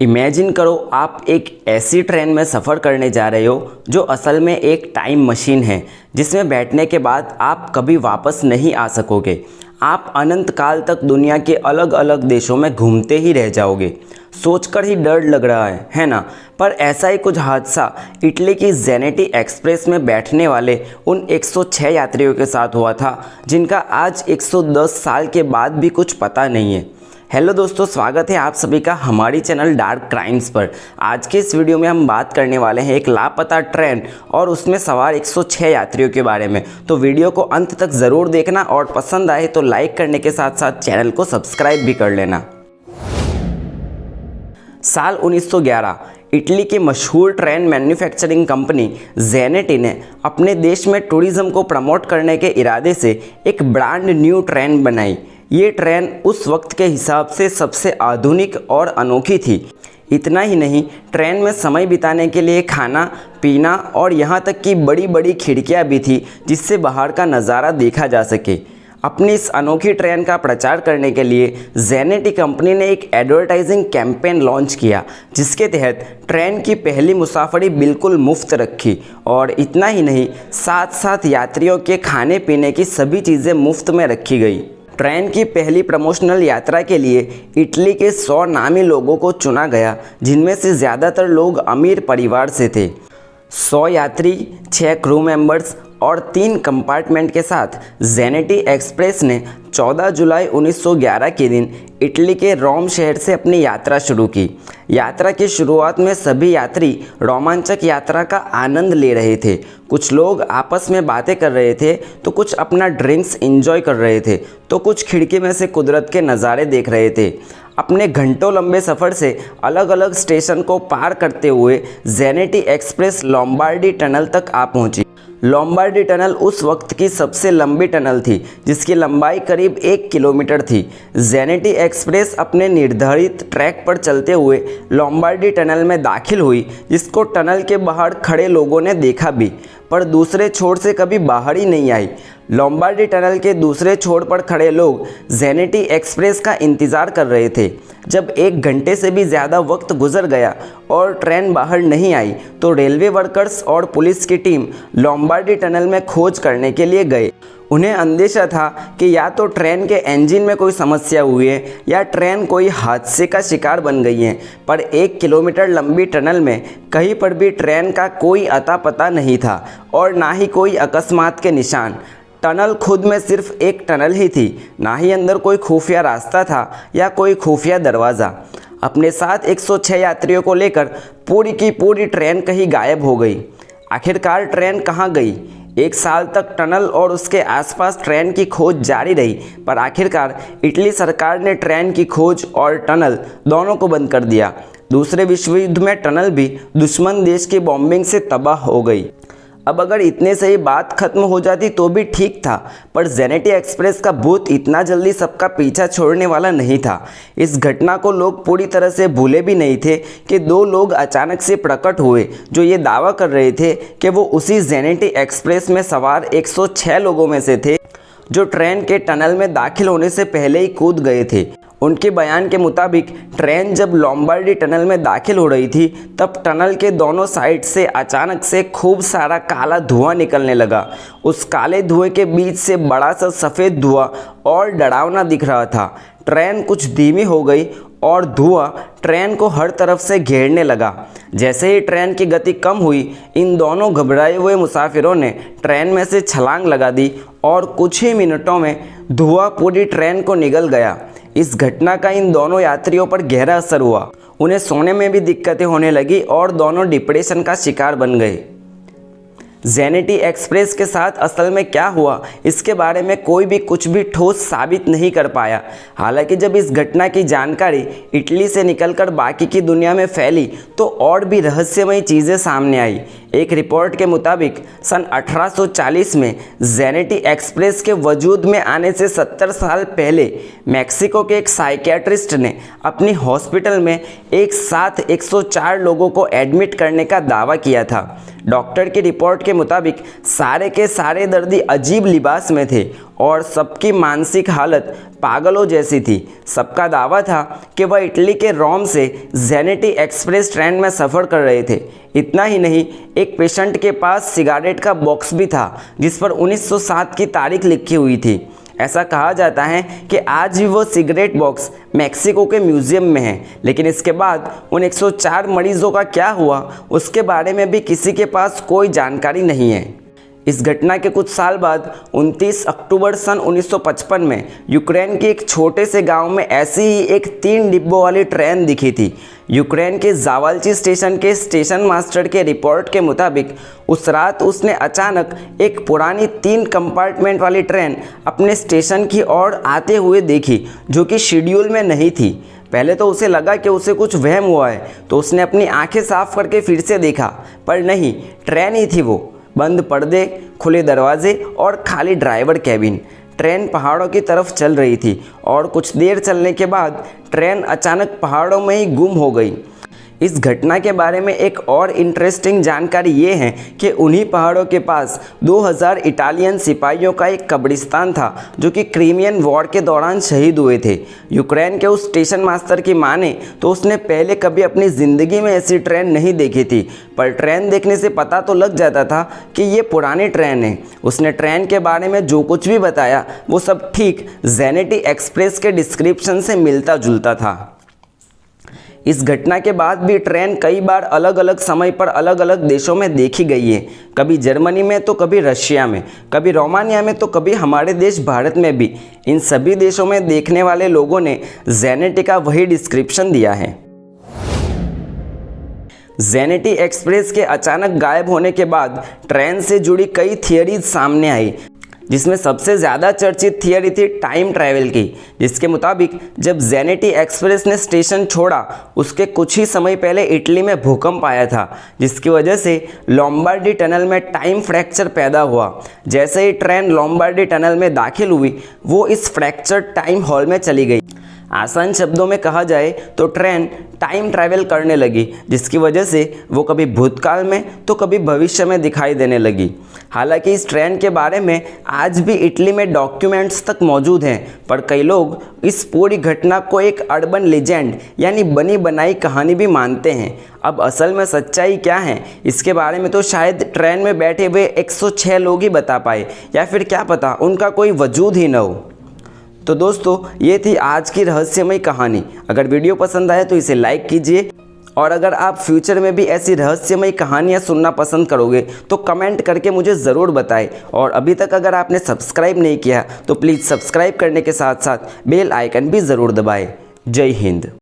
Imagine करो आप एक ऐसी ट्रेन में सफ़र करने जा रहे हो जो असल में एक टाइम मशीन है, जिसमें बैठने के बाद आप कभी वापस नहीं आ सकोगे। आप अनंत काल तक दुनिया के अलग अलग देशों में घूमते ही रह जाओगे। सोचकर ही डर लग रहा है ना? पर ऐसा ही कुछ हादसा इटली की ज़ेनेटी एक्सप्रेस में बैठने वाले उन 106 यात्रियों के साथ हुआ था, जिनका आज 110 साल के बाद भी कुछ पता नहीं है। हेलो दोस्तों, स्वागत है आप सभी का हमारी चैनल डार्क क्राइम्स पर। आज के इस वीडियो में हम बात करने वाले हैं एक लापता ट्रेन और उसमें सवार 106 यात्रियों के बारे में। तो वीडियो को अंत तक ज़रूर देखना और पसंद आए तो लाइक करने के साथ साथ चैनल को सब्सक्राइब भी कर लेना। साल 1911 इटली की मशहूर ट्रेन मैन्युफैक्चरिंग कंपनी ज़ेनेटी ने अपने देश में टूरिज़्म को प्रमोट करने के इरादे से एक ब्रांड न्यू ट्रेन बनाई। ये ट्रेन उस वक्त के हिसाब से सबसे आधुनिक और अनोखी थी। इतना ही नहीं, ट्रेन में समय बिताने के लिए खाना पीना और यहाँ तक कि बड़ी बड़ी खिड़कियाँ भी थी, जिससे बाहर का नज़ारा देखा जा सके। अपनी इस अनोखी ट्रेन का प्रचार करने के लिए ज़ेनेटी कंपनी ने एक एडवर्टाइजिंग कैंपेन लॉन्च किया, जिसके तहत ट्रेन की पहली मुसाफरी बिल्कुल मुफ्त रखी। और इतना ही नहीं, साथ साथ यात्रियों के खाने पीने की सभी चीज़ें मुफ्त में रखी गई। ट्रेन की पहली प्रमोशनल यात्रा के लिए इटली के 100 नामी लोगों को चुना गया, जिनमें से ज़्यादातर लोग अमीर परिवार से थे। 100 यात्री, 6 क्रू मेंबर्स और 3 कंपार्टमेंट के साथ ज़ेनेटी एक्सप्रेस ने 14 जुलाई 1911 के दिन इटली के रोम शहर से अपनी यात्रा शुरू की। यात्रा की शुरुआत में सभी यात्री रोमांचक यात्रा का आनंद ले रहे थे। कुछ लोग आपस में बातें कर रहे थे, तो कुछ अपना ड्रिंक्स एंजॉय कर रहे थे, तो कुछ खिड़की में से कुदरत के नज़ारे देख रहे थे। अपने घंटों लंबे सफ़र से अलग अलग स्टेशन को पार करते हुए ज़ेनेटी एक्सप्रेस लोम्बार्डी टनल तक आ पहुंची। लोम्बार्डी टनल उस वक्त की सबसे लंबी टनल थी, जिसकी लंबाई करीब 1 किलोमीटर थी। ज़ेनेटी एक्सप्रेस अपने निर्धारित ट्रैक पर चलते हुए लोम्बार्डी टनल में दाखिल हुई, जिसको टनल के बाहर खड़े लोगों ने देखा भी, पर दूसरे छोर से कभी बाहर ही नहीं आई। लोम्बार्डी टनल के दूसरे छोर पर खड़े लोग ज़ेनेटी एक्सप्रेस का इंतज़ार कर रहे थे। जब 1 घंटे से भी ज़्यादा वक्त गुजर गया और ट्रेन बाहर नहीं आई, तो रेलवे वर्कर्स और पुलिस की टीम लोम्बार्डी टनल में खोज करने के लिए गए। उन्हें अंदेशा था कि या तो ट्रेन के इंजन में कोई समस्या हुई है या ट्रेन कोई हादसे का शिकार बन गई है, पर 1 किलोमीटर लंबी टनल में कहीं पर भी ट्रेन का कोई अता पता नहीं था और ना ही कोई अकस्मात के निशान। टनल खुद में सिर्फ एक टनल ही थी, ना ही अंदर कोई खुफिया रास्ता था या कोई खुफिया दरवाज़ा। अपने साथ 106 यात्रियों को लेकर पूरी की पूरी ट्रेन कहीं गायब हो गई। आखिरकार ट्रेन कहाँ गई? 1 साल तक टनल और उसके आसपास ट्रेन की खोज जारी रही, पर आखिरकार इटली सरकार ने ट्रेन की खोज और टनल दोनों को बंद कर दिया। दूसरे विश्व युद्ध में टनल भी दुश्मन देश की बॉम्बिंग से तबाह हो गई। अब अगर इतने से ही बात खत्म हो जाती तो भी ठीक था, पर ज़ेनेटी एक्सप्रेस का भूत इतना जल्दी सबका पीछा छोड़ने वाला नहीं था। इस घटना को लोग पूरी तरह से भूले भी नहीं थे कि 2 लोग अचानक से प्रकट हुए, जो ये दावा कर रहे थे कि वो उसी ज़ेनेटी एक्सप्रेस में सवार 106 लोगों में से थे, जो ट्रेन के टनल में दाखिल होने से पहले ही कूद गए थे। उनके बयान के मुताबिक ट्रेन जब लोम्बार्डी टनल में दाखिल हो रही थी, तब टनल के दोनों साइड से अचानक से खूब सारा काला धुआं निकलने लगा। उस काले धुएं के बीच से बड़ा सा सफ़ेद धुआं और डरावना दिख रहा था। ट्रेन कुछ धीमी हो गई और धुआं ट्रेन को हर तरफ से घेरने लगा। जैसे ही ट्रेन की गति कम हुई, इन दोनों घबराए हुए मुसाफिरों ने ट्रेन में से छलांग लगा दी और कुछ ही मिनटों में धुआं पूरी ट्रेन को निगल गया। इस घटना का इन दोनों यात्रियों पर गहरा असर हुआ। उन्हें सोने में भी दिक्कतें होने लगी और दोनों डिप्रेशन का शिकार बन गए। ज़ेनेटी एक्सप्रेस के साथ असल में क्या हुआ, इसके बारे में कोई भी कुछ भी ठोस साबित नहीं कर पाया। हालांकि जब इस घटना की जानकारी इटली से निकलकर बाकी की दुनिया में फैली, तो और भी रहस्यमयी चीज़ें सामने आई। एक रिपोर्ट के मुताबिक सन 1840 में ज़ेनेटी एक्सप्रेस के वजूद में आने से 70 साल पहले मैक्सिको के एक साइकियाट्रिस्ट ने अपनी हॉस्पिटल में एक साथ 104 लोगों को एडमिट करने का दावा किया था। डॉक्टर की रिपोर्ट के के मुताबिक सारे के सारे दर्दी अजीब लिबास में थे और सबकी मानसिक हालत पागलों जैसी थी। सबका दावा था कि वह इटली के रोम से ज़ेनेटी एक्सप्रेस ट्रेन में सफ़र कर रहे थे। इतना ही नहीं, एक पेशेंट के पास सिगारेट का बॉक्स भी था जिस पर 1907 की तारीख लिखी हुई थी। ऐसा कहा जाता है कि आज भी वो सिगरेट बॉक्स मैक्सिको के म्यूज़ियम में है, लेकिन इसके बाद उन 104 मरीजों का क्या हुआ उसके बारे में भी किसी के पास कोई जानकारी नहीं है। इस घटना के कुछ साल बाद 29 अक्टूबर सन 1955 में यूक्रेन के एक छोटे से गांव में ऐसी ही एक 3 डिब्बों वाली ट्रेन दिखी थी। यूक्रेन के जावाल्ची स्टेशन के स्टेशन मास्टर के रिपोर्ट के मुताबिक उस रात उसने अचानक एक पुरानी 3 कंपार्टमेंट वाली ट्रेन अपने स्टेशन की ओर आते हुए देखी, जो कि शेड्यूल में नहीं थी। पहले तो उसे लगा कि उसे कुछ वहम हुआ है, तो उसने अपनी आंखें साफ करके फिर से देखा, पर नहीं, ट्रेन ही थी वो। बंद पर्दे, खुले दरवाजे और खाली ड्राइवर कैबिन। ट्रेन पहाड़ों की तरफ चल रही थी और कुछ देर चलने के बाद ट्रेन अचानक पहाड़ों में ही गुम हो गई। इस घटना के बारे में एक और इंटरेस्टिंग जानकारी ये है कि उन्हीं पहाड़ों के पास 2000 इटालियन सिपाहियों का एक कब्रिस्तान था जो कि क्रीमियन वॉर के दौरान शहीद हुए थे। यूक्रेन के उस स्टेशन मास्टर की माने तो उसने पहले कभी अपनी ज़िंदगी में ऐसी ट्रेन नहीं देखी थी, पर ट्रेन देखने से पता तो लग जाता था कि ये पुरानी ट्रेन है। उसने ट्रेन के बारे में जो कुछ भी बताया वो सब ठीक ज़ेनेटी एक्सप्रेस के डिस्क्रिप्शन से मिलता जुलता था। इस घटना के बाद भी ट्रेन कई बार अलग अलग समय पर अलग अलग देशों में देखी गई है। कभी जर्मनी में तो कभी रशिया में, कभी रोमानिया में तो कभी हमारे देश भारत में भी। इन सभी देशों में देखने वाले लोगों ने ज़ेनेटी का वही डिस्क्रिप्शन दिया है। ज़ेनेटी एक्सप्रेस के अचानक गायब होने के बाद ट्रेन से जुड़ी कई थियरीज सामने आई, जिसमें सबसे ज़्यादा चर्चित थियरी थी टाइम ट्रैवल की, जिसके मुताबिक जब ज़ेनेटी एक्सप्रेस ने स्टेशन छोड़ा उसके कुछ ही समय पहले इटली में भूकंप आया था, जिसकी वजह से लोम्बार्डी टनल में टाइम फ्रैक्चर पैदा हुआ। जैसे ही ट्रेन लोम्बार्डी टनल में दाखिल हुई वो इस फ्रैक्चर टाइम हॉल में चली गई। आसान शब्दों में कहा जाए तो ट्रेन टाइम ट्रैवल करने लगी, जिसकी वजह से वो कभी भूतकाल में तो कभी भविष्य में दिखाई देने लगी। हालांकि इस ट्रेन के बारे में आज भी इटली में डॉक्यूमेंट्स तक मौजूद हैं, पर कई लोग इस पूरी घटना को एक अर्बन लेजेंड यानी बनी बनाई कहानी भी मानते हैं। अब असल में सच्चाई क्या है इसके बारे में तो शायद ट्रेन में बैठे हुए 106 लोग ही बता पाए, या फिर क्या पता उनका कोई वजूद ही न हो। तो दोस्तों, ये थी आज की रहस्यमय कहानी। अगर वीडियो पसंद आए तो इसे लाइक कीजिए, और अगर आप फ्यूचर में भी ऐसी रहस्यमय कहानियाँ सुनना पसंद करोगे तो कमेंट करके मुझे ज़रूर बताएं। और अभी तक अगर आपने सब्सक्राइब नहीं किया तो प्लीज़ सब्सक्राइब करने के साथ साथ बेल आइकन भी ज़रूर दबाएं। जय हिंद।